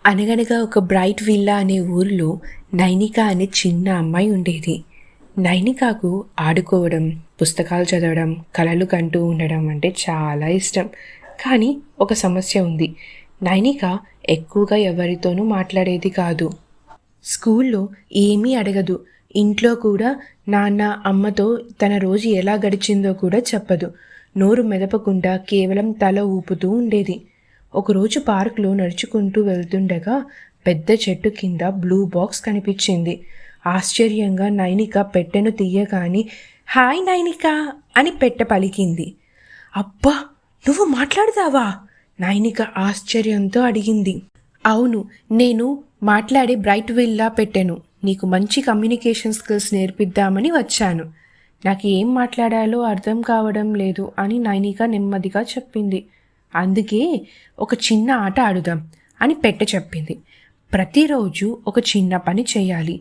అనగనగా ఒక bright villa అనే ఊరిలో నైనిక అనే చిన్న అమ్మాయి ఉండేది. నైనికకు ఆడుకోవడం, పుస్తకాలు చదవడం, కలలు కంటూ ఉండడం అంటే చాలా ఇష్టం. కానీ ఒక సమస్య ఉంది. నైనిక ఎక్కువగా ఎవరితోనూ మాట్లాడేది కాదు. స్కూల్లో ఏమీ అడగదు. ఇంట్లో కూడా నాన్న, అమ్మతో తన రోజు ఎలా గడిచిందో కూడా చెప్పదు. నోరు మెదపకుండా కేవలం తల ఊపుతూ ఉండేది. ఒకరోజు పార్కులో నడుచుకుంటూ వెళ్తుండగా పెద్ద చెట్టు కింద బ్లూ బాక్స్ కనిపించింది. ఆశ్చర్యంగా నైనిక పెట్టెను తీయగానే హాయ్ నైనిక అని పెట్టె పలికింది. అబ్బా, నువ్వు మాట్లాడతావా? నైనిక ఆశ్చర్యంతో అడిగింది. అవును, నేను మాట్లాడే బ్రైట్ విల్లా పెట్టెను. నీకు మంచి కమ్యూనికేషన్ స్కిల్స్ నేర్పిద్దామని వచ్చాను. నాకు ఏం మాట్లాడాలో అర్థం కావడం లేదు అని నైనిక నెమ్మదిగా చెప్పింది. అందుకే ఒక చిన్న ఆట ఆడుదాం అని పెట్టె చెప్పింది. ప్రతిరోజు ఒక చిన్న పని చేయాలి.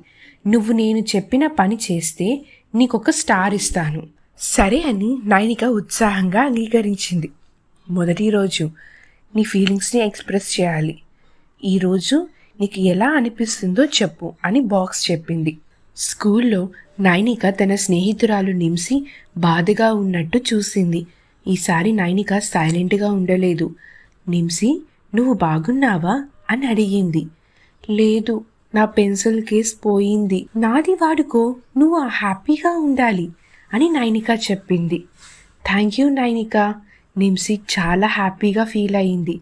నువ్వు నేను చెప్పిన పని చేస్తే నీకొక స్టార్ ఇస్తాను. సరే అని నైనిక ఉత్సాహంగా అంగీకరించింది. మొదటి రోజు నీ ఫీలింగ్స్ని ఎక్స్ప్రెస్ చేయాలి. ఈరోజు నీకు ఎలా అనిపిస్తుందో చెప్పు అని బాక్స్ చెప్పింది. స్కూల్లో నైనిక తన స్నేహితురాలు నిమ్సి బాధగా ఉన్నట్టు చూసింది. ఈసారి నైనిక సైలెంట్గా ఉండలేదు. నిమ్సి, నువ్వు బాగున్నావా అని అడిగింది. లేదు, నా పెన్సిల్ కేస్ పోయింది. నాది వాడుకో, నువ్వు హ్యాపీగా ఉండాలి అని నైనిక చెప్పింది. Thank you Nainika. నిమ్సి చాలా హ్యాపీగా ఫీల్ అయింది.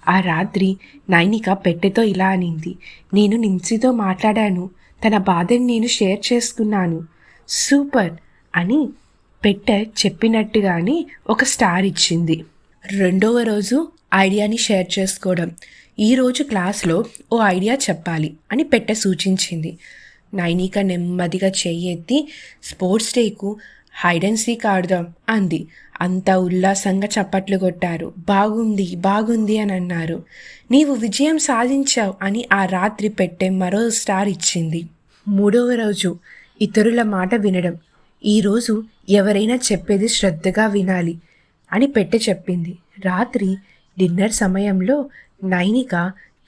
ఆ రాత్రి నైనిక పెట్టెతో ఇలా అనింది. నేను నిమ్సితో మాట్లాడాను. తన బాధని నేను షేర్ చేసుకున్నాను. సూపర్ అని పెట్టె చెప్పినట్టుగానే ఒక స్టార్ ఇచ్చింది. రెండవ రోజు ఐడియాని షేర్ చేసుకోవడం. ఈరోజు క్లాస్లో ఓ ఐడియా చెప్పాలి అని పెట్టె సూచించింది. నైనిక నెమ్మదిగా చెయ్యెత్తి స్పోర్ట్స్ డేకు హైడ్ అండ్ సీక్ ఆడుదాం అంది. అంతా ఉల్లాసంగా చప్పట్లు కొట్టారు. బాగుంది బాగుంది అని అన్నారు. నీవు విజయం సాధించావు అని ఆ రాత్రి పెట్టె మరో స్టార్ ఇచ్చింది. మూడవ రోజు ఇతరుల మాట వినడం. ఈరోజు ఎవరైనా చెప్పేది శ్రద్ధగా వినాలి అని పెట్టె చెప్పింది. రాత్రి డిన్నర్ సమయంలో నైనిక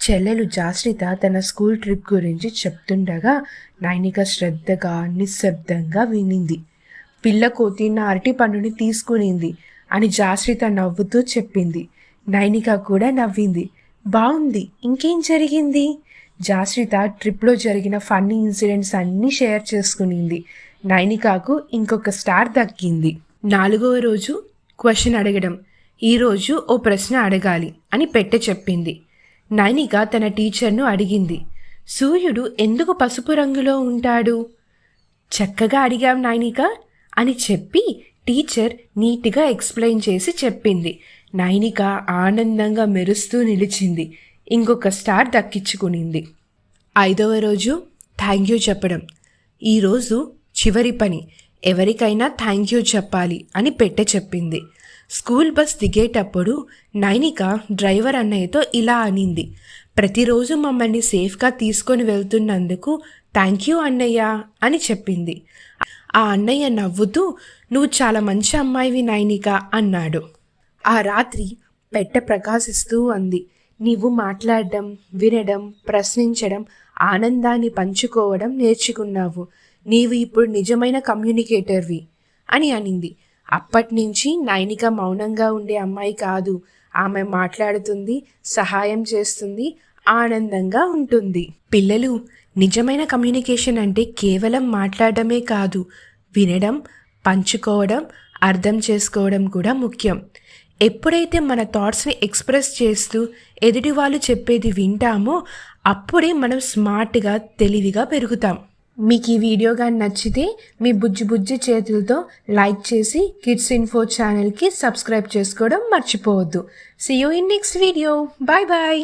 చెల్లెలు జాస్రిత తన స్కూల్ ట్రిప్ గురించి చెప్తుండగా నైనిక శ్రద్ధగా నిశ్శబ్దంగా వినింది. పిల్ల కోతి నా అరటి పండుని తీసుకునింది అని జాస్రిత నవ్వుతూ చెప్పింది. నైనిక కూడా నవ్వింది. బాగుంది, ఇంకేం జరిగింది? జాస్రిత ట్రిప్లో జరిగిన ఫన్నీ ఇన్సిడెంట్స్ అన్నీ షేర్ చేసుకునింది. నైనికకు ఇంకొక స్టార్ దక్కింది. నాలుగవ రోజు క్వశ్చన్ అడగడం. ఈరోజు ఓ ప్రశ్న అడగాలి అని పెట్టె చెప్పింది. నైనిక తన టీచర్ను అడిగింది. సూర్యుడు ఎందుకు పసుపు రంగులో ఉంటాడు? చక్కగా అడిగాం నైనిక అని చెప్పి టీచర్ నీట్గా ఎక్స్ప్లెయిన్ చేసి చెప్పింది. నైనిక ఆనందంగా మెరుస్తూ నిలిచింది. ఇంకొక స్టార్ దక్కించుకునింది. ఐదవ రోజు థ్యాంక్ యూ చెప్పడం. ఈరోజు చివరి పని, ఎవరికైనా థ్యాంక్ యూ చెప్పాలి అని పెట్టె చెప్పింది. స్కూల్ బస్ దిగేటప్పుడు నైనిక డ్రైవర్ అన్నయ్యతో ఇలా అనింది. ప్రతిరోజు మమ్మల్ని సేఫ్గా తీసుకొని వెళ్తున్నందుకు థ్యాంక్ యూ అన్నయ్య అని చెప్పింది. ఆ అన్నయ్య నవ్వుతూ నువ్వు చాలా మంచి అమ్మాయివి నైనిక అన్నాడు. ఆ రాత్రి పెట్టె ప్రకాశిస్తూ అంది. నీవు మాట్లాడడం, వినడం, ప్రశ్నించడం, ఆనందాన్ని పంచుకోవడం నేర్చుకున్నావు. నీవు ఇప్పుడు నిజమైన కమ్యూనికేటర్వి అని అనింది. అప్పటి నుంచి నైనిక మౌనంగా ఉండే అమ్మాయి కాదు. ఆమె మాట్లాడుతుంది, సహాయం చేస్తుంది, ఆనందంగా ఉంటుంది. పిల్లలు, నిజమైన కమ్యూనికేషన్ అంటే కేవలం మాట్లాడడమే కాదు, వినడం, పంచుకోవడం, అర్థం చేసుకోవడం కూడా ముఖ్యం. ఎప్పుడైతే మన థాట్స్ని ఎక్స్ప్రెస్ చేస్తూ ఎదుటి వాళ్ళు చెప్పేది వింటామో అప్పుడే మనం స్మార్ట్గా, తెలివిగా పెరుగుతాం. మీకు ఈ వీడియో కానీ నచ్చితే మీ బుజ్జి చేతులతో లైక్ చేసి కిడ్స్ ఇన్ఫో ఛానల్కి సబ్స్క్రైబ్ చేసుకోవడం మర్చిపోవద్దు. See you in next video. Bye bye.